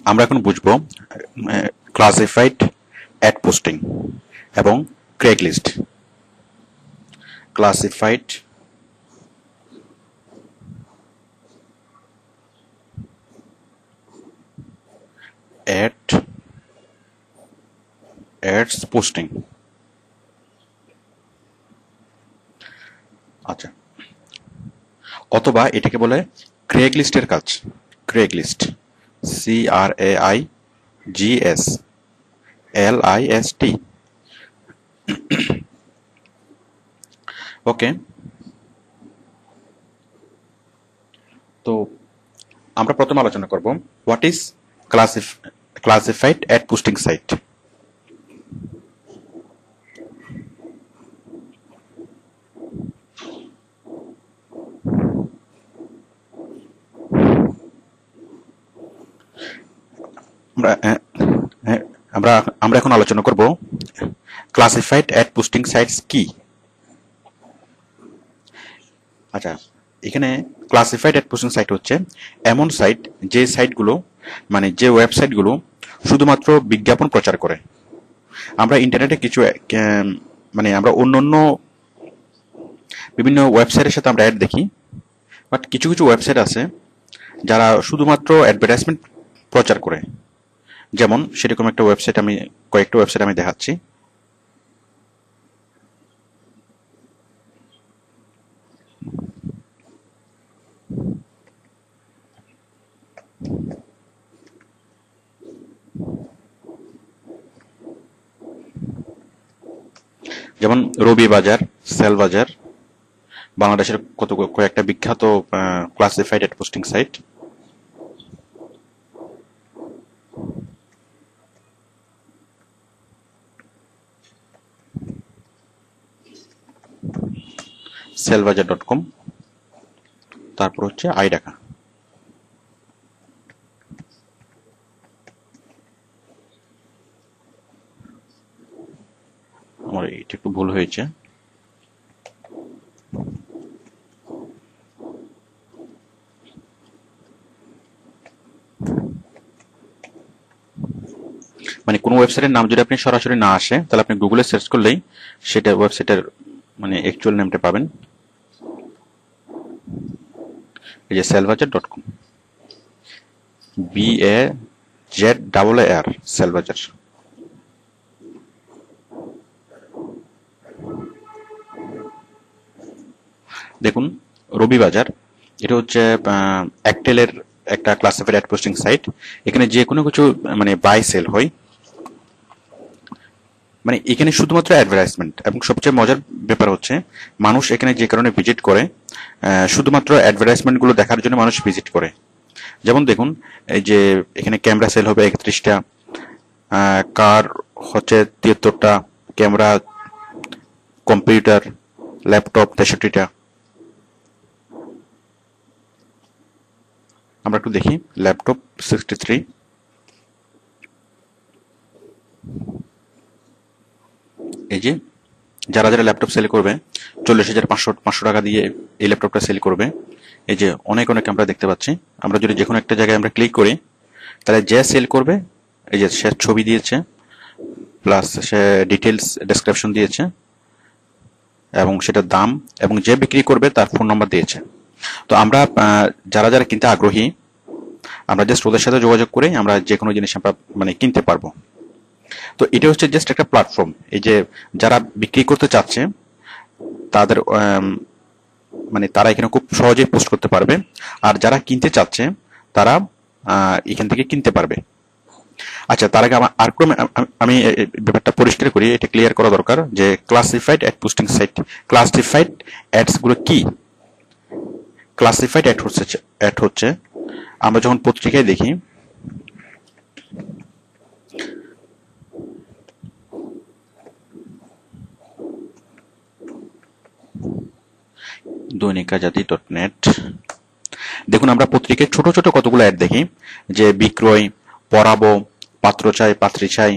আমরা এখন বুঝবো ক্লাসিফাইড অ্যাড পোস্টিং এবং ক্রেগলিস্ট। Classified ads posting. আচ্ছা, অথবা এটাকে বলে ক্রেগলিস্টের কাজ। ক্রেগলিস্ট, CRAIGSLIST। ওকে, তো আমরা প্রথমে আলোচনা করব what is classified ad posting site. আমরা এখন আলোচনা করব ক্লাসিফাইড অ্যাড পোস্টিং সাইটস কি। আচ্ছা, এখানে ক্লাসিফাইড অ্যাড পোস্টিং সাইট হচ্ছে এমন সাইট যে সাইটগুলো মানে যে ওয়েবসাইটগুলো শুধুমাত্র বিজ্ঞাপন প্রচার করে। আমরা ইন্টারনেটে কিছু মানে আমরা অন্য বিভিন্ন ওয়েবসাইটের সাথে আমরা অ্যাড দেখি, বাট কিছু কিছু ওয়েবসাইট আছে যারা শুধুমাত্র অ্যাডভার্টাইজমেন্ট প্রচার করে। যেমন সেরকম একটা ওয়েবসাইট আমি কয়েকটা ওয়েবসাইট আমি দেখাচ্ছি। যেমন রবি বাজার, সেল বাজার, বাংলাদেশের কয়েকটা বিখ্যাত ক্লাসিফাইড অ্যাড পোস্টিং সাইট। সেলবাজার.com, তারপর হচ্ছে আইডাকা। আমার এটা একটু ভুল হয়েছে। মানে কোন ওয়েবসাইটের নাম যদি আপনি সরাসরি না আসে, তাহলে আপনি গুগলে সার্চ করলেই সেটা ওয়েবসাইটের মানে অ্যাকচুয়াল নামটা পাবেন। এই যে সেলবাজার.com, BAZAAR, সেলবাজার। দেখুন রবি বাজার, এটা হচ্ছে অ্যাক্টেলের একটা ক্লাসিফাইড অ্যাড পোস্টিং সাইট। এখানে যে কোনো কিছু মানে বাই সেল হয়, মানে এখানে শুধুমাত্র অ্যাডভার্টাইজমেন্ট। এবং সবচেয়ে মজার ব্যাপার হচ্ছে মানুষ এখানে যে কারণে ভিজিট করে, শুধুমাত্র অ্যাডভার্টাইজমেন্ট গুলো দেখার জন্য মানুষ ভিজিট করে। যেমন দেখুন, এই যে এখানে ক্যামেরা সেল হবে 31টা, কার হচ্ছে 73টা, ক্যামেরা, কম্পিউটার, ল্যাপটপ 63টা। আমরা একটু দেখি, ল্যাপটপ 63। এই যে যারা যারা ল্যাপটপ সেল করবে 40,500 টাকা দিয়ে এই ল্যাপটপটা সেল করবে। এই যে অনেক আমরা দেখতে পাচ্ছি। আমরা যদি যে কোনো একটা জায়গায় আমরা ক্লিক করি, তাহলে যে সেল করবে, এই যে সে ছবি দিয়েছে, প্লাস সে ডিটেলস ডেসক্রিপশন দিয়েছে, এবং সেটার দাম, এবং যে বিক্রি করবে তার ফোন নাম্বার দিয়েছে। তো আমরা যারা যারা কিনতে আগ্রহী, আমরা জাস্ট ওদের সাথে যোগাযোগ করে আমরা যে কোনো জিনিস আমরা মানে কিনতে পারবো। তো এটা হচ্ছে জাস্ট একটা প্ল্যাটফর্ম। এই যে যারা বিক্রি করতে চাচ্ছে তাদের মানে তারা এখানে খুব সহজেই পোস্ট করতে পারবে, আর যারা কিনতে চাচ্ছে তারা এখান থেকে কিনতে পারবে। আচ্ছা, তার আগে আমি ব্যাপারটা পরিষ্কার করি, এটা ক্লিয়ার করা দরকার যে classified ad posting site, classified ads গুলো কি। ক্লাসিফাইড অ্যাড হচ্ছে আমরা যখন পত্রিকায় দেখি, দৈনিকাজাতি.net, দেখুন আমরা পত্রিকায় ছোট ছোট কতগুলো অ্যাড দেখি, যে বিক্রয়, পড়াবো, পাত্র চাই, পাত্রী চাই,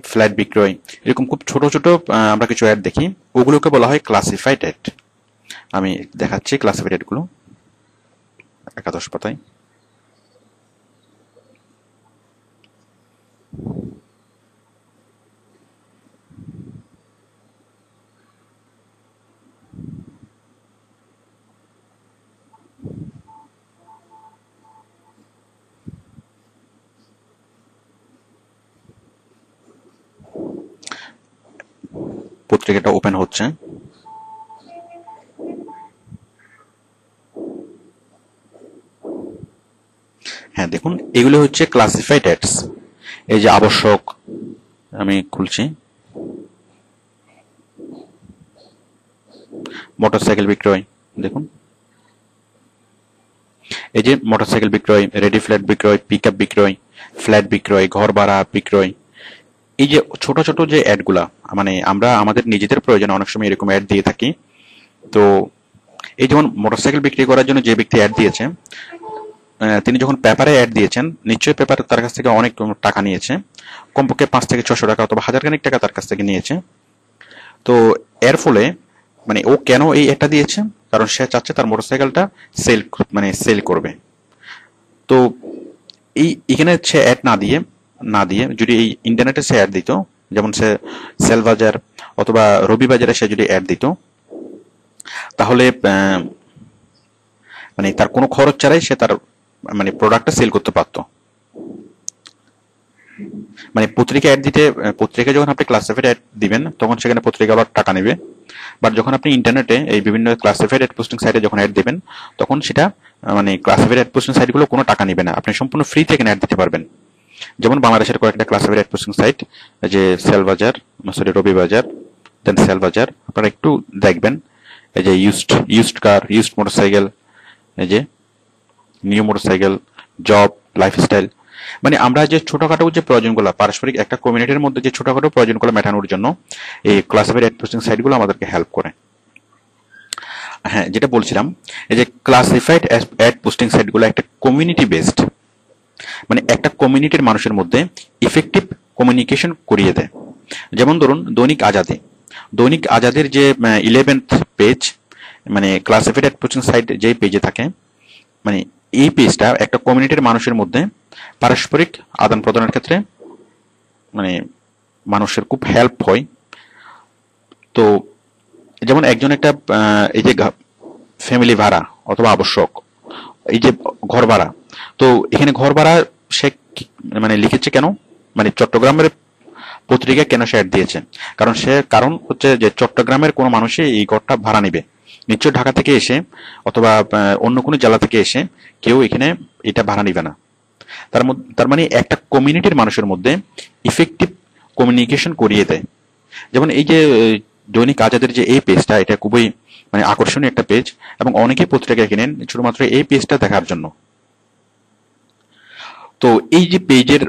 ফ্ল্যাট বিক্রয়, এরকম খুব ছোট ছোট আমরা কিছু অ্যাড দেখি, ওগুলোকে বলা হয় ক্লাসিফাইড অ্যাড। আমি দেখাচ্ছি ক্লাসিফাইড অ্যাড গুলো 11 পাতায়। পত্রিকাটা ওপেন হচ্ছে। হ্যাঁ দেখুন, এগুলো হচ্ছে ক্লাসিফাইড অ্যাডস। এই যে আবশ্যক, আমি খুলছি, মোটরসাইকেল বিক্রয়, দেখুন এই যে মোটরসাইকেল বিক্রয়, রেডি ফ্ল্যাট বিক্রয়, পিকআপ বিক্রয়, ফ্ল্যাট বিক্রয়, ঘর ভাড়া বিক্রয়। এই যে ছোট ছোট যে অ্যাডগুলা, মানে আমরা আমাদের নিজেদের প্রয়োজনে অনেক সময় এরকম অ্যাড দিয়ে থাকি। তো এই যেমন মোটরসাইকেল বিক্রি করার জন্য যে ব্যক্তি অ্যাড দিয়েছে, তিনি যখন পেপারে অ্যাড দিয়েছেন, নিশ্চয়ই পেপার তার কাছ থেকে অনেক টাকা নিয়েছে, কমপক্ষে 5 থেকে 600 টাকা অথবা হাজারখানেক টাকা তার কাছ থেকে নিয়েছে। তো এর ফলে মানে ও কেন এই অ্যাডটা দিয়েছে? কারণ সে চাচ্ছে তার মোটরসাইকেলটা সেল করবে। তো এখানে সে অ্যাড না দিয়ে যদি এই ইন্টারনেটে সে অ্যাড দিত, যেমন সে সেল বাজার অথবা রবি বাজারে সে যদি অ্যাড দিত, তাহলে মানে তার কোনো খরচ ছাড়াই সে তার মানে প্রোডাক্টটা সেল করতে পারতো। মানে পত্রিকা অ্যাড দিতে, পত্রিকায় যখন আপনি ক্লাসিফাইড অ্যাড দিবেন তখন সেখানে পত্রিকাওয়ালা টাকা নেবে। বাট যখন আপনি ইন্টারনেটে এই বিভিন্ন ক্লাসিফাইড অ্যাড পোস্টিং সাইটে যখন অ্যাড দিবেন, তখন সেটা মানে ক্লাসিফাইড অ্যাড পোস্টিং সাইটগুলো কোনো টাকা নেবে না, আপনি সম্পূর্ণ ফ্রি থেকে অ্যাড দিতে পারবেন। যেমন বাংলাদেশের কয়েকটা ক্লাসিফাইড অ্যাড পোস্টিং সাইট, যে সেল বাজার, রবি বাজার, দেন সেল বাজার, আপনারা একটু দেখবেন। এই যে ইউজড কার, ইউজড মোটরসাইকেল, এই যে নিউ মোটরসাইকেল, জব, লাইফস্টাইল। মানে আমরা যে ছোটখাটো যে প্রয়োজনগুলো, পারস্পরিক একটা কমিউনিটির মধ্যে যে ছোটখাটো প্রয়োজনগুলো মেটানোর জন্য এই ক্লাসিফাইড অ্যাড পোস্টিং সাইটগুলো আমাদেরকে হেল্প করে। হ্যাঁ, যেটা বলছিলাম, এই যে ক্লাসিফাইড অ্যাড পোস্টিং সাইটগুলো একটা কমিউনিটি বেসড, মানে একটা কমিউনিটির মানুষের মধ্যে ইফেক্টিভ কমিউনিকেশন করিয়ে দেয়। যেমন ধরুন দৈনিক আজাদের যে 11th পেজ, মানে ক্লাসিফাইড অ্যাড পোস্টিং সাইট যে পেজে থাকে, মানে এই পেজটা একটা কমিউনিটির মানুষের মধ্যে পারস্পরিক আদান প্রদানের ক্ষেত্রে মানে মানুষের খুব হেল্প হয়। তো যেমন একজন একটা এই যে ফ্যামিলি ভাড়া অথবা আবশ্যক, এই যে ঘর ভাড়া, তো এখানে ঘর ভাড়া সে মানে লিখেছে কেন, মানে চট্টগ্রামের পত্রিকা কেন সে অ্যাড দিয়েছে? কারণ হচ্ছে যে চট্টগ্রামের কোনো মানুষই এই ঘরটা ভাড়া নিবে, নিশ্চয় ঢাকা থেকে এসে অথবা অন্য কোনো জেলা থেকে এসে কেউ এখানে এটা ভাড়া নিবে না। তার মানে একটা কমিউনিটির মানুষের মধ্যে ইফেক্টিভ কমিউনিকেশন করিয়ে দেয়। যেমন এই যে দৈনিক আজাদের যে এই পেজটা, এটা খুবই মানে আকর্ষণীয় একটা পেজ, এবং অনেকেই পত্রিকা কিনেন শুধুমাত্র এই পেজটা দেখার জন্য। তো এই যে পেজের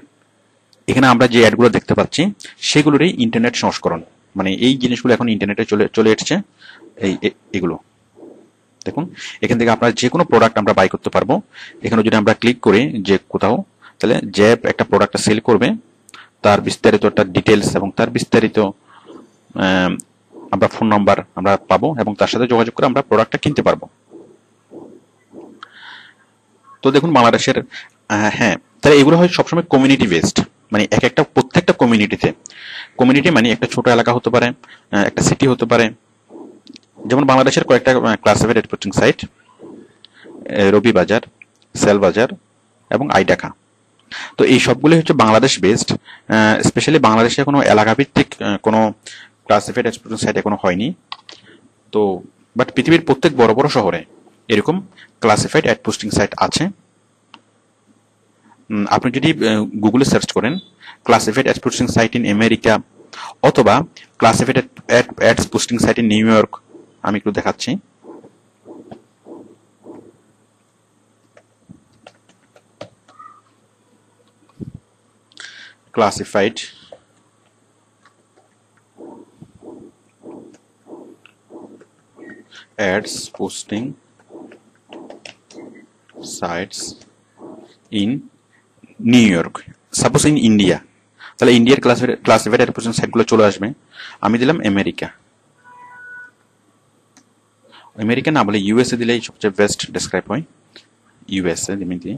এখানে আমরা যে অ্যাডগুলো দেখতে পাচ্ছি সেগুলোরই ইন্টারনেট সংস্করণ, মানে এই জিনিসগুলো এখন ইন্টারনেটে চলে এসেছে। এগুলো দেখুন, এখান থেকে আপনার যে কোনো প্রোডাক্ট আমরা বাই করতে পারবো। এখানে যদি আমরা ক্লিক করি যে কোথাও, তাহলে যে একটা প্রোডাক্টটা সেল করবে তার বিস্তারিত একটা ডিটেলস এবং তার বিস্তারিত আমরা ফোন নাম্বার আমরা পাবো, এবং তার সাথে যোগাযোগ করে আমরা প্রোডাক্টটা কিনতে পারবো। তো দেখুন বাংলাদেশের, হ্যাঁ, তাহলে এগুলো হয় সবসময় কমিউনিটি বেসড, মানে প্রত্যেকটা কমিউনিটিতে, কমিউনিটি মানে একটা ছোট এলাকা হতে পারে, একটা সিটি হতে পারে। যেমন বাংলাদেশের কয়েকটা ক্লাসিফাইড অ্যাড পোস্টিং সাইট, রবি বাজার, সেল বাজার এবং আইডাকা। তো এই সবগুলো হচ্ছে বাংলাদেশ বেসড। স্পেশালি বাংলাদেশে কোনো এলাকা ভিত্তিক কোনো ক্লাসিফাইড অ্যাড পোস্টিং সাইট এখনো হয়নি। তো বাট পৃথিবীর প্রত্যেক বড় বড় শহরে এরকম ক্লাসিফাইড অ্যাড পোস্টিং সাইট আছে। আপনি যদি গুগলে সার্চ করেন classified ad posting site in America অথবা classified ad posting site in New York, আমি একটু দেখাচ্ছি। Classified ads posting sites in New York, suppose in India, তাহলে ইন্ডিয়ার ক্লাসিফাইড অ্যাড পোস্টিং সাইটগুলো চলে আসবে। আমি দিলাম আমেরিকা, আমেরিকা না বলে ইউএসএ দিলেই সবচেয়ে বেস্ট ডেসক্রাইব হয়। ইউএসএ আমি দিই,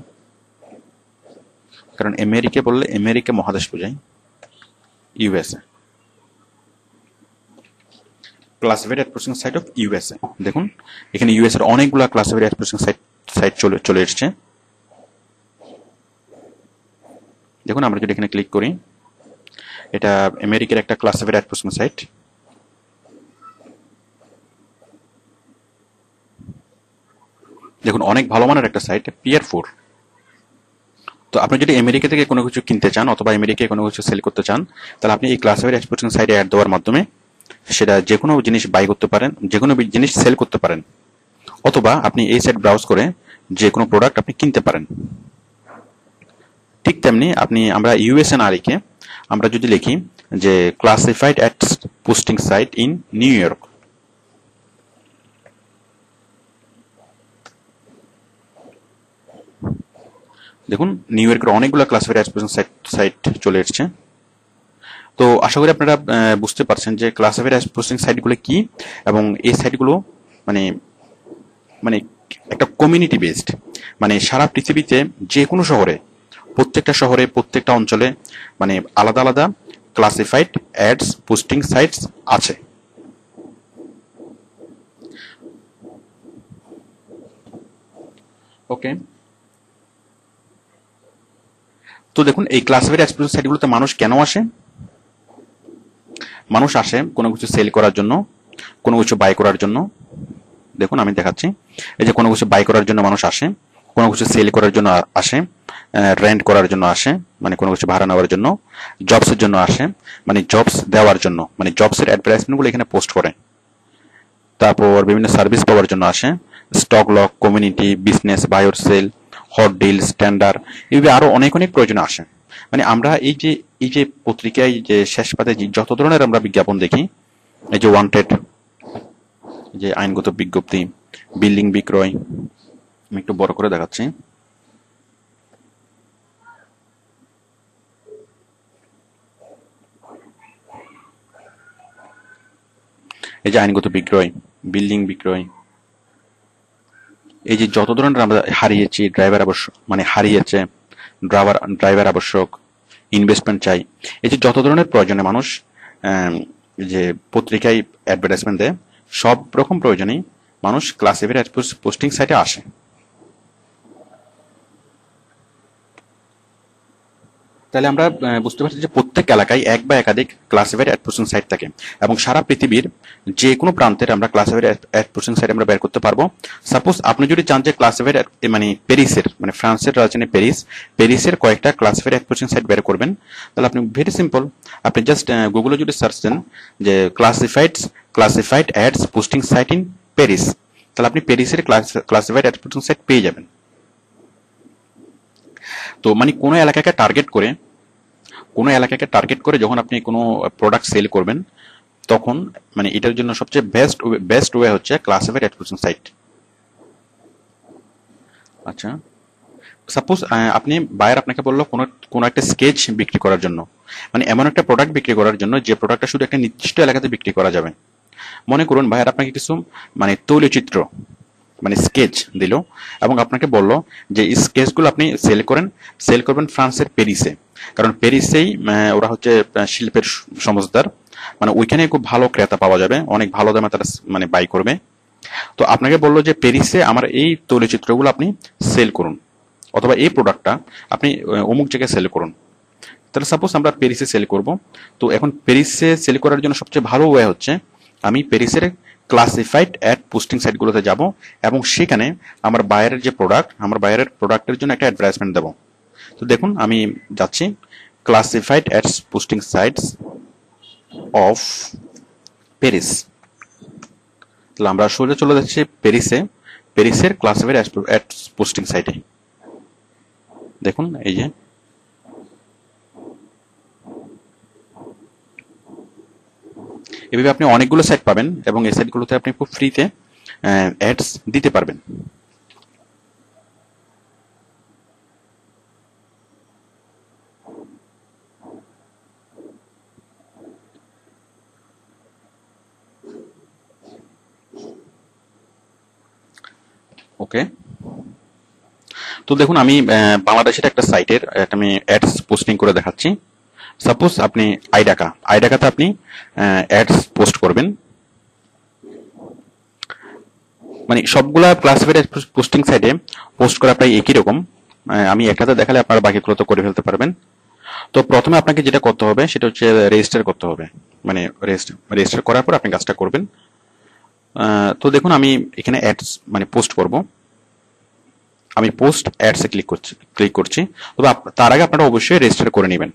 কারণ আমেরিকা বললে আমেরিকা মহাদেশ বোঝায়। USA, classified ad posting site of USA. দেখুন এখানে ইউএস এর অনেকগুলো ক্লাসিফাইড অ্যাড পোস্টিং সাইট চলে এসেছে। দেখুন আমরা যদি এখানে ক্লিক করি, এটা আমেরিকার একটা ক্লাসিফাইড অ্যাড পোস্টিং সাইট। দেখুন অনেক ভালো মানের একটা সাইট পিয়ার4। তো আপনি যদি আমেরিকা থেকে কোনো কিছু কিনতে চান অথবা আমেরিকায় কোনো কিছু সেল করতে চান, তাহলে আপনি এই ক্লাসিফাইড এক্সপোর্টিং সাইটে অ্যাড দেওয়ার মাধ্যমে সেটা যে কোনো জিনিস বাই করতে পারেন, যে কোনো জিনিস সেল করতে পারেন, অথবা আপনি এই সাইট ব্রাউজ করে যে কোনো প্রোডাক্ট আপনি কিনতে পারেন। ঠিক তেমনি আমরা ইউএসএ না লিখে আমরা যদি লিখি যে classified ad posting site in New York, দেখুন নিউ ইয়র্কের অনেকগুলো ক্লাসিফাইড অ্যাড পোস্টিং সাইট চলে এসছে। তো আশা করি আপনারা বুঝতে পারছেন যে ক্লাসিফাইড অ্যাড পোস্টিং সাইটগুলো কি, এবং এই সাইটগুলো মানে মানে একটা কমিউনিটি বেসড, মানে সারা পৃথিবীতে যে কোনো শহরে, প্রত্যেকটা শহরে, প্রত্যেকটা অঞ্চলে মানে আলাদা আলাদা ক্লাসিফাইড অ্যাডস পোস্টিং সাইটস আছে। ওকে, তো দেখুন এই ক্লাসিফাইড অ্যাডস পোস্টিং সাইটগুলোতে মানুষ কেন আসে? মানুষ আসে কোনো কিছু সেল করার জন্য, কোনো কিছু বাই করার জন্য। দেখুন আমি দেখাচ্ছি, এই যে কোনো কিছু বাই করার জন্য মানুষ আসে, কোনো কিছু সেল করার জন্য আসে, রেন্ট করার জন্য আসে মানে কোনো কিছু ভাড়া নেওয়ার জন্য, জবসের জন্য আসে মানে জবস দেওয়ার জন্য, মানে জবসের অ্যাডভার্টাইজমেন্টগুলো এখানে পোস্ট করে। তারপর বিভিন্ন সার্ভিস পাওয়ার জন্য আসে, stock lock, community, business, buy or sell, hot deal, standard, এইভাবে আরো অনেক অনেক প্রয়োজনে আসে। মানে আমরা এই যে পত্রিকায় যে শেষ পাতায় যত ধরনের আমরা বিজ্ঞাপন দেখি, এই যে ওয়ান্টেড, যে আইনগত বিজ্ঞপ্তি, বিল্ডিং বিক্রয়, আমি একটু বড় করে দেখাচ্ছি। এই যে আইনগত বিক্রয়, বিল্ডিং বিক্রয়, এই যে যত ধরনের আমরা হারিয়েছি, ড্রাইভার আবশ্যক মানে হারিয়েছে, ড্রাইভার আবশ্যক, ইনভেস্টমেন্ট চাই, এই যে যত ধরনের প্রয়োজনে মানুষ যে পত্রিকায় অ্যাডভার্টাইজমেন্ট দেয়, সব রকম প্রয়োজনেই মানুষ ক্লাসিফাইড পোস্টিং সাইটে আসে। তাহলে আমরা বুঝতে পারছি যে প্রত্যেক এলাকায় এক বা একাধিক ক্লাসিফাইড অ্যাড পোস্টিং সাইট থাকে, এবং সারা পৃথিবীর যে কোনো প্রান্তের আমরা ক্লাসিফাইড অ্যাড পোস্টিং সাইট আমরা বের করতে পারবো। সাপোজ আপনি যদি চান যে ক্লাসিফাইড মানে প্যারিসের, মানে ফ্রান্সের রাজধানী প্যারিসের কয়েকটা ক্লাসিফাইড অ্যাড পোস্টিং সাইট বের করবেন, তাহলে আপনি ভেরি সিম্পল, আপনি জাস্ট গুগলে যদি সার্চ দেন যে classified ads posting site in Paris, তাহলে আপনি প্যারিসের ক্লাসিফাইড অ্যাড পোস্টিং সাইট পেয়ে যাবেন। তো মানে কোনো এলাকাকে টার্গেট করে যখন আপনি কোনো প্রোডাক্ট সেল করবেন, তখন মানে এটার জন্য সবচেয়ে বেস্ট ওয়ে হচ্ছে ক্লাসিফাইড অ্যাড পোস্টিং সাইট। আচ্ছা, সাপোজ আপনি বায়ার আপনাকে বললো কোনো একটা স্কেচ বিক্রি করার জন্য, মানে এমন একটা প্রোডাক্ট বিক্রি করার জন্য যে প্রোডাক্টটা শুধু একটা নির্দিষ্ট এলাকাতে বিক্রি করা যাবে। মনে করুন বায়ার আপনাকে কিছু মানে তৈলচিত্র মানে স্কেচ দিল, এবং আপনাকে বলল যে এই স্কেচগুলো আপনি সেল করবেন ফ্রান্সের প্যারিসে, কারণ প্যারিসেই ওরা হচ্ছে শিল্পের সমজদার, মানে ওইখানে খুব ভালো ক্রেতা পাওয়া যাবে, অনেক ভালো দামে তারা মানে বাই করবে। তো আপনাকে বললো যে প্যারিসে আমার এই তৈলচিত্রগুলো আপনি সেল করুন, অথবা এই প্রোডাক্টটা আপনি অমুক জায়গায় সেল করুন। তাহলে সাপোজ আমরা প্যারিসে সেল করব, তো এখন প্যারিসে সেল করার জন্য সবচেয়ে ভালো ওয়ে হচ্ছে আমি প্যারিসের ক্লাসিফাইড অ্যাড পোস্টিং সাইটগুলোতে যাব, এবং সেখানে আমার বায়ারের প্রোডাক্টের জন্য একটা অ্যাডভার্টাইজমেন্ট দেব। তো দেখুন আমি যাচ্ছি classified ads posting sites of Paris, তাহলে আমরা সোজা চলে যাচ্ছি প্যারিসের ক্লাসিফাইড অ্যাডস পোস্টিং সাইটে। দেখুন এই যে এভাবে আপনি অনেকগুলো সাইট পাবেন, এবং এই সাইটগুলোতে আপনি খুব ফ্রিতে অ্যাডস দিতে পারবেন। ওকে, তো দেখুন আমি বাংলাদেশের একটা সাইটের আমি অ্যাডস পোস্টিং করে দেখাচ্ছি। সাপোজ আপনি আইডাকাতে আপনি অ্যাডস পোস্ট করবেন, মানে সবগুলা ক্লাসিফাইড পোস্টিং সাইটে পোস্ট করা প্রায় একই রকম। আমি একটাতে দেখালে আপনারা বাকিগুলো তো করে ফেলতে পারবেন। তো প্রথমে আপনাকে যেটা করতে হবে সেটা হচ্ছে রেজিস্টার করতে হবে, মানে রেজিস্টার করার পর আপনি কাজটা করবেন। তো দেখুন আমি এখানে অ্যাডস মানে পোস্ট করব, আমি পোস্ট অ্যাডসে ক্লিক করছি। তবে তার আগে আপনারা অবশ্যই রেজিস্টার করে নেবেন।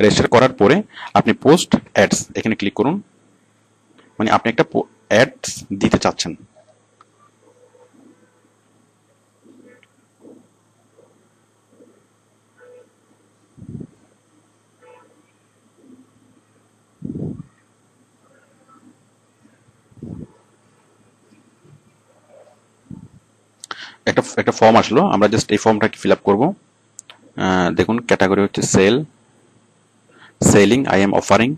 রেজিস্টার করার পরে আপনি পোস্ট অ্যাডস এখানে ক্লিক করুন, মানে আপনি একটা অ্যাডস দিতে চাচ্ছেন। একটা ফর্ম আসলো, আমরা জাস্ট এই ফর্মটাকে ফিল আপ করবো। দেখুন ক্যাটাগরি হচ্ছে selling, I am offering,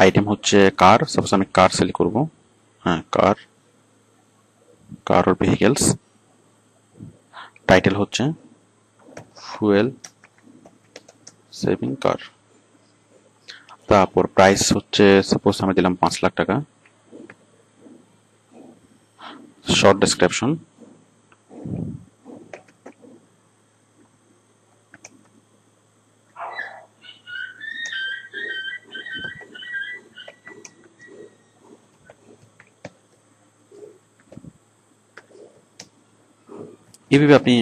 item হচ্ছে কার, সাপোজ আমি কার সেল করব। হ্যাঁ, কার অর ভেহিকেলস। টাইটেল হচ্ছে ফুয়েল সেভিং কার। তারপর প্রাইস হচ্ছে সাপোজ আমি দিলাম 5 লাখ টাকা। শর্ট ডেসক্রিপশন, এভাবে আপনি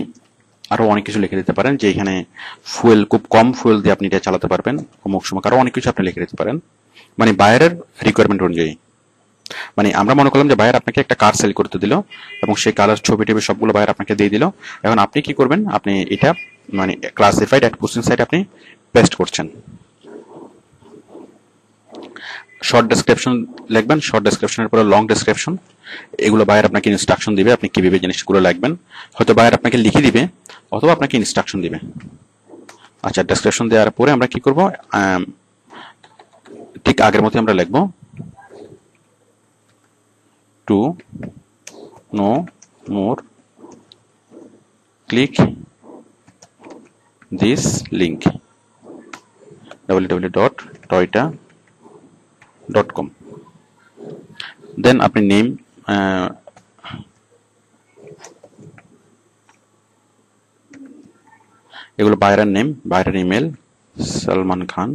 আরো অনেক কিছু লিখে দিতে পারেন, যে এখানে ফুয়েল খুব কম ফুয়েল দিয়ে আপনি এটা চালাতে পারবেন অমুক সময়, আরো অনেক কিছু আপনি লিখে দিতে পারেন, মানে বায়ারের রিকোয়ারমেন্ট অনুযায়ী। মানে আমরা মনে করলাম যে বায়ার আপনাকে একটা কার সেল করতে দিল এবং সেই কালার ছবি টেবি সবগুলো বায়ার আপনাকে দিয়ে দিল। এখন আপনি কি করবেন, আপনি এটা মানে ক্লাসিফাইড অ্যাট পোস্টিং সাইট আপনি পেস্ট করছেন। শর্ট ডেসক্রিপশন লিখবেন, শর্ট ডেসক্রিপশনের পরে লং ডেসক্রিপশন, এগুলো বায়ার আপনাকে ইনস্ট্রাকশন দিবে আপনি কিভাবে জিনিসগুলো লিখবেন। হয়তো বায়ার আপনাকে লিখে দিবে অথবা আপনাকে ইনস্ট্রাকশন দিবে। আচ্ছা, ডেসক্রিপশন দেওয়ার পরে আমরা কি করব, ঠিক আগের মতো আমরা লিখব to know more click this link www.toyota.com। Then আপনি নেম, এগুলো বায়ারের নেম, বায়ারের email Salman Khan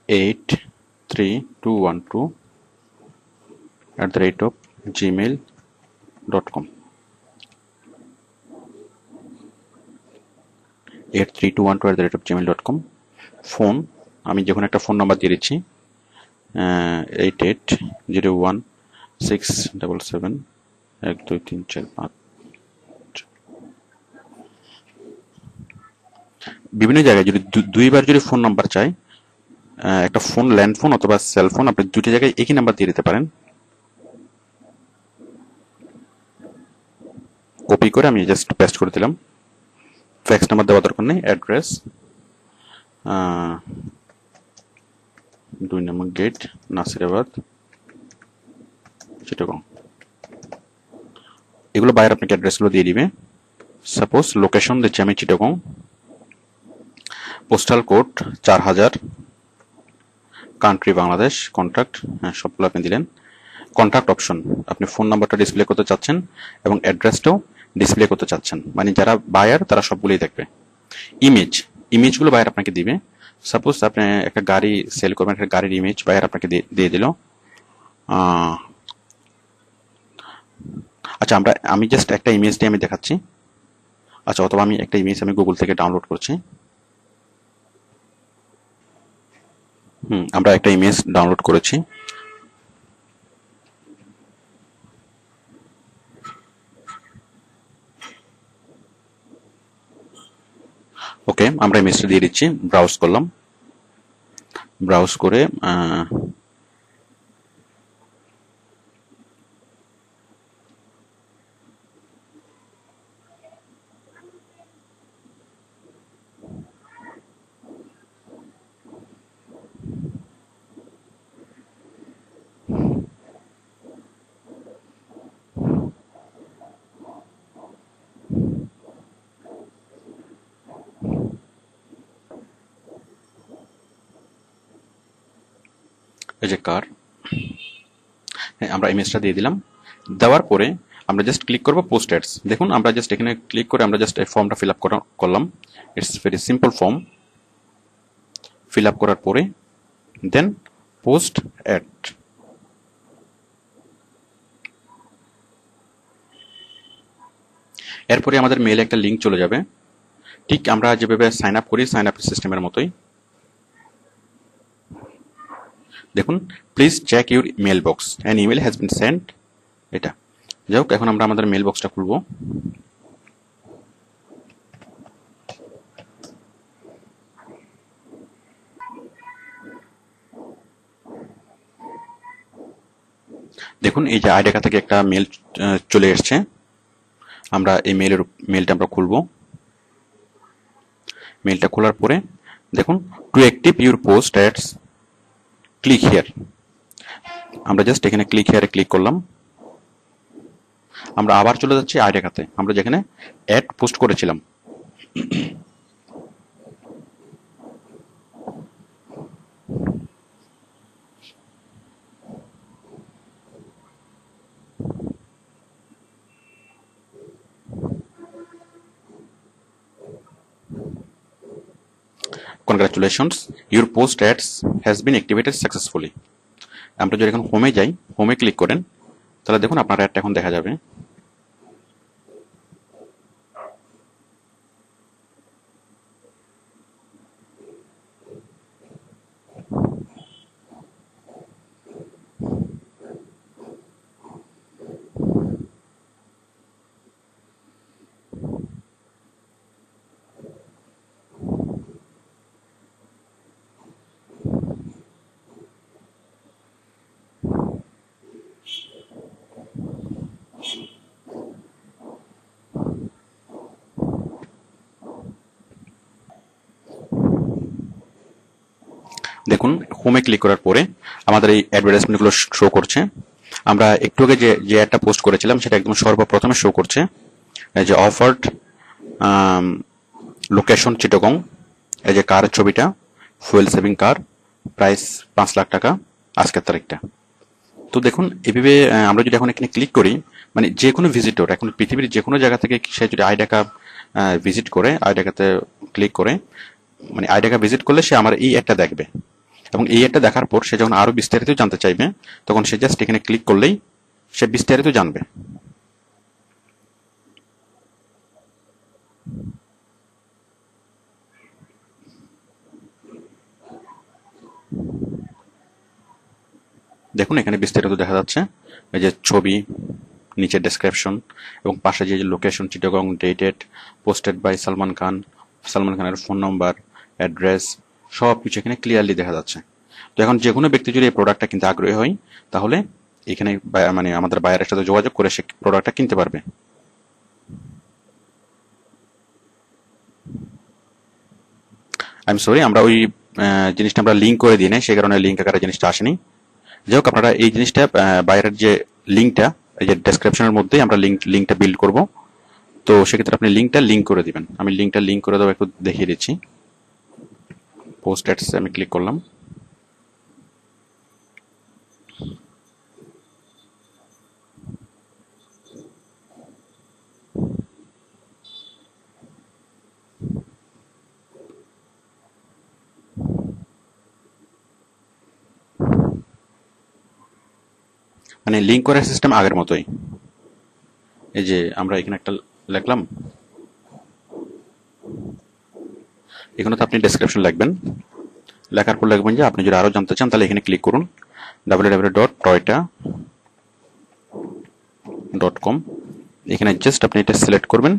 83212@gmail.com 83212@gmail.com। Phone, আমি যখন একটা ফোন নাম্বার দিয়ে দিচ্ছি 880167712345। বিভিন্ন জায়গায় যদি দুইবার যদি ফোন নাম্বার চাই, একটা ফোন ল্যান্ড ফোন অথবা সেল ফোন, আপনি দুটি জায়গায় একই নাম্বার দিয়ে দিতে পারেন। কপি করে আমি জাস্ট পেস্ট করে দিলাম। ফ্যাক্স নাম্বার দেওয়ার দরকার নেই। অ্যাড্রেস 2 নম্বর গেট, নাসিরাবাদ, চিটাগং। এগুলো বাইরে আপনাকে অ্যাড্রেসগুলো দিয়ে দিবে। সাপোজ লোকেশন দিচ্ছি আমি Chittagong, postal code 4000, country Bangladesh, contact, হ্যাঁ সবগুলো আপনি দিলেন। কন্ট্যাক্ট অপশন, আপনি ফোন নাম্বারটা ডিসপ্লে করতে চাচ্ছেন এবং অ্যাড্রেসটাও ডিসপ্লে করতে চাচ্ছেন, মানে যারা বায়ার তারা সবগুলোই দেখবে। ইমেজগুলো বায়ার আপনাকে দিবে। সাপোজ আপনি একটা গাড়ি সেল করবেন, একটা গাড়ির ইমেজ বায়ার আপনাকে দিয়ে দিল। আচ্ছা, আমি জাস্ট একটা ইমেজ দিয়ে আমি দেখাচ্ছি। আচ্ছা, অথবা আমি একটা ইমেজ আমি গুগল থেকে ডাউনলোড করছি। আমরা একটা ইমেজ ডাউনলোড করেছি। ওকে, আমরা ইমেজটা দিয়ে দিচ্ছি। ব্রাউজ করলাম, ব্রাউজ করে এই যে কার, হ্যাঁ আমরা ইমেজটা দিয়ে দিলাম। দেওয়ার পরে আমরা জাস্ট ক্লিক করবো পোস্ট অ্যাডস। দেখুন আমরা জাস্ট এখানে ক্লিক করে আমরা জাস্ট এই ফর্মটা ফিল আপ করলাম। It's very simple form. Fill up করার পরে দেন পোস্ট অ্যাড। এরপরে আমাদের মেইলে একটা লিঙ্ক চলে যাবে, ঠিক আমরা যেভাবে সাইন আপ করি সাইন আপ সিস্টেমের মতোই। দেখুন, please check your mail box, an email has been sent. এটা যাই হোক, এখন আমরা আমাদের মেল বক্সটা খুলবো। দেখুন, এই যে আইডিয়া থেকে একটা মেল চলে এসছে। আমরা এই মেলটা আমরা খুলবো। মেলটা খোলার পরে দেখুন, to active your post ads click here. আমরা জাস্ট এখানে ক্লিক হিয়ারে ক্লিক করলাম। আমরা আবার চলে যাচ্ছি আইডিয়াতে, আমরা যেখানে অ্যাড পোস্ট করেছিলাম। Congratulations, your post ads has been activated successfully. আমরা যদি এখন হোমে যাই, হোমে ক্লিক করেন, তাহলে দেখুন আপনার অ্যাডটা এখন দেখা যাবে। দেখুন, হোমে ক্লিক করার পরে আমাদের এই অ্যাডভার্টাইজমেন্টগুলো শো করছে। আমরা একটু আগে যে অ্যাডটা পোস্ট করেছিলাম সেটা একদম সর্বপ্রথমে শো করছে, এই যে অফার্ড লোকেশন চিটাগং, এই যে কার ছবিটা, ফুয়েল সেভিং কার, প্রাইস 5 লাখ টাকা, আজকের তারিখটা। তো দেখুন, এভাবে আমরা যদি এখন এখানে ক্লিক করি, মানে যে কোনো ভিজিটর এখন পৃথিবীর যে কোনো জায়গা থেকে সে যদি আইডাকা ভিজিট করে, আইডাকাতে ক্লিক করে, মানে আইডাকা ভিজিট করলে সে আমার এই অ্যাডটা দেখবে, এবং এই অ্যাডটা দেখার পর সে যখন আরো বিস্তারিত জানতে চাইবে তখন সে জাস্ট এখানে ক্লিক করলেই সে বিস্তারিত জানবে। দেখুন, এখানে বিস্তারিত দেখা যাচ্ছে, এই যে ছবি, নিচে ডেসক্রিপশন, এবং পাশে যে location Chittagong, dated, posted by Salman Khan, Salman খানের ফোন নম্বর, অ্যাড্রেস, সব কিছু এখানে ক্লিয়ারলি দেখা যাচ্ছে। তো এখন যে কোনো ব্যক্তি যদি এই প্রোডাক্টটা কিনতে আগ্রহী হয় তাহলে এখানে মানে আমাদের বায়ারের সাথে যোগাযোগ করে সে প্রোডাক্টটা কিনতে পারবে। আই এম সরি, আমরা ওই জিনিসটা আমরা লিঙ্ক করে দিই না, সেই কারণে লিঙ্ক আকারে জিনিসটা আসেনি। যাই হোক, আপনারা এই জিনিসটা বাইরের যে লিঙ্কটা, এই যে ডেসক্রিপশনের মধ্যেই আমরা লিঙ্কটা বিল্ড করব। তো সেক্ষেত্রে আপনি লিঙ্ক করে দিবেন। আমি লিঙ্কটা লিঙ্ক করে দেবো, একটু দেখিয়ে দিচ্ছি। পোস্ট অ্যাডস আমি ক্লিক করলাম। মানে লিঙ্ক করার সিস্টেম আগের মতোই। এই যে আমরা এখানে একটা লিখলাম, এখানে তো আপনি ডেসক্রিপশন লিখবেন, লেখার পর লিখবেন যে আপনি যদি আরো জানতে চান তাহলে এখানে ক্লিক করুন www.toyota.com। এখানে জাস্ট আপনি এটা সিলেক্ট করবেন,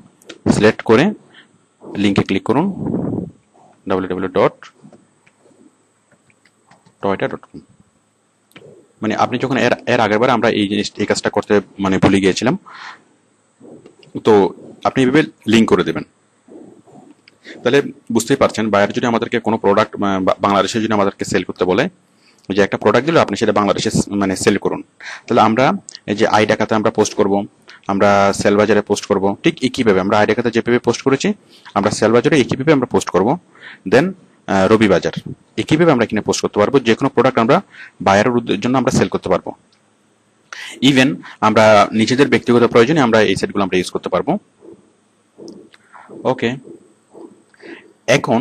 সিলেক্ট করে লিঙ্কে ক্লিক করুন www.toyota.com। মানে আপনি যখন এর আগের বার আমরা এই কাজটা করতে মানে ভুলে গিয়েছিলাম, তো আপনি এভাবে লিঙ্ক করে দেবেন। তাহলে বুঝতেই পারছেন, বায়ার যদি আমাদেরকে কোনো প্রোডাক্ট বাংলাদেশে যদি আমাদেরকে সেল করতে বলে, যে একটা প্রোডাক্ট দিল আপনি সেটা বাংলাদেশে মানে সেল করুন, তাহলে আমরা এই যে আইডাকাতে আমরা পোস্ট করব, আমরা সেল বাজারে পোস্ট করব, ঠিক একইভাবে আমরা আইডাকাতে যেভাবে পোস্ট করেছি আমরা সেল বাজারে একইভাবে আমরা পোস্ট করব। দেন রবি বাজার একইভাবে আমরা এখানে পোস্ট করতে পারবো। যে কোনো প্রোডাক্ট আমরা বায়ারের জন্য আমরা সেল করতে পারবো। ইভেন আমরা নিজেদের ব্যক্তিগত প্রয়োজনে আমরা এই সাইটগুলো আমরা ইউজ করতে পারবো। ওকে, এখন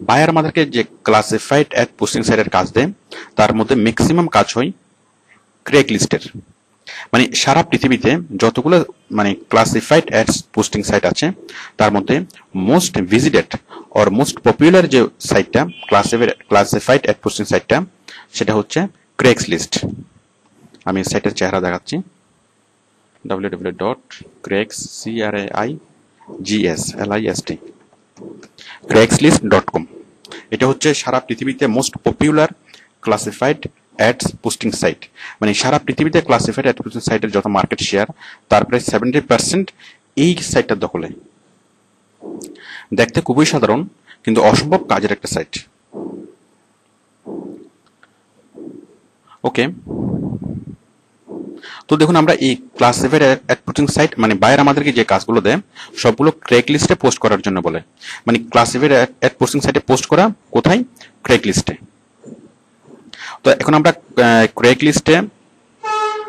বায়ার আমাদেরকে যে ক্লাসিফাইড অ্যাড পোস্টিং সাইটের কাজ দেয় তার মধ্যে ম্যাক্সিমাম কাজ হয় ক্রেগ লিস্টের। মানে সারা পৃথিবীতে যতগুলো মানে ক্লাসিফাইড অ্যাডস পোস্টিং সাইট আছে তার মধ্যে most visited or most popular যে সাইটটা ক্লাসিফাইড অ্যাড পোস্টিং সাইটটা সেটা হচ্ছে ক্রেগস লিস্ট। আমি সাইটের চেহারা দেখাচ্ছি, www.craigslist craigslist.com। এটা হচ্ছে সারা পৃথিবীতে most popular classified ads posting site. মানে সারা পৃথিবীতে ক্লাসিফাইড অ্যাড পোস্টিং সাইটের যত মার্কেট শেয়ার তার প্রায় 70% এই সাইটটার দখলে। দেখতে খুবই সাধারণ কিন্তু অসম্ভব কাজের একটা সাইট। ওকে, তো দেখুন আমরা এই ক্লাসিফাইড অ্যাড পোস্টিং সাইট মানে বায়ার আমাদেরকে যে কাজগুলো দেয় সবগুলো ক্রেগ লিস্টে পোস্ট করার জন্য বলে। মানে ক্লাসিফাইড অ্যাড পোস্টিং সাইটে পোস্ট করা কোথায়? ক্রেগ লিস্টে। তো এখন আমরা ক্রেগ লিস্টে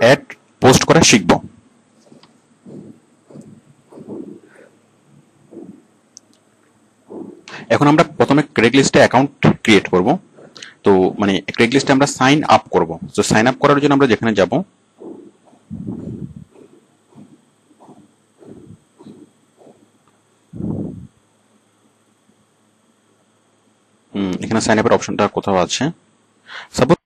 অ্যাড পোস্ট করা শিখব। এখন আমরা প্রথমে ক্রেগ লিস্টে অ্যাকাউন্ট ক্রিয়েট করব। তো মানে ক্রেগ লিস্টে আমরা সাইন আপ করব। তো সাইন আপ করার জন্য আমরা যেখানে যাব এখানে সাইন আপের অপশনটা কোথাও আছে। সাপোজ